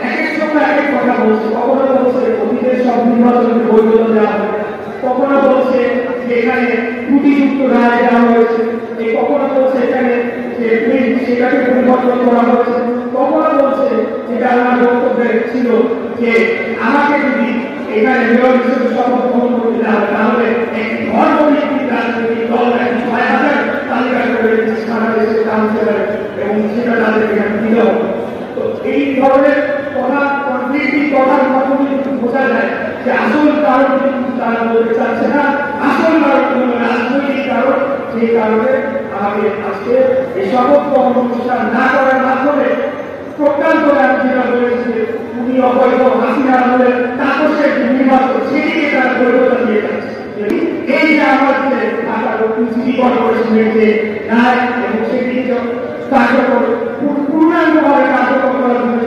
একেক সময় একেক কথা বলছে, কখনো বলছে অতীতের সব নির্বাচনকে বৈধ দেওয়া হবে, কখনো বলছে যে এখানে ত্রুটিযুক্ত রায় দেওয়া হয়েছে, কখনো বলছে এখানে যে সেটাকে পরিবর্তন করা হয়েছে, কখনো বলছে যেটা আমার বক্তব্যে ছিল যে আমাকে যদি এখানে মেয়র হিসেবে শপথ গ্রহণ করতে দেওয়া হয় তাহলে একটি ধর্মভিত্তিক রাজনৈতিক দল একটি ৬,০০০ তালিকা করে সারা দেশের কাউন্সিলর এবং সেটা তাদেরকে দিতে হবে। তো এই ধরনের কথা কনফ্লিক্টিং কথার মাধ্যমে কিন্তু বোঝা যায় যে আসল কারণ কিন্তু তারা বলতে চাচ্ছে না, আসল কারণ হল রাজনৈতিক কারণ। সেই কারণে আমাকে আজকে এই শপথ গ্রহণ অনুষ্ঠান না করার মাধ্যমে প্রজ্ঞান্ত যেটা বলেছে উনি অবৈধ, হাসিনা আমলের তাপসের নির্বাচন সেটিকে তারা বৈধতা দিয়ে যাচ্ছে। এই যে আমাদের ঢাকা দক্ষিণ সিটি কর্পোরেশনের যে রায় এবং সেটি কার্যকর পূর্ণাঙ্গভাবে কার্যকর করার জন্য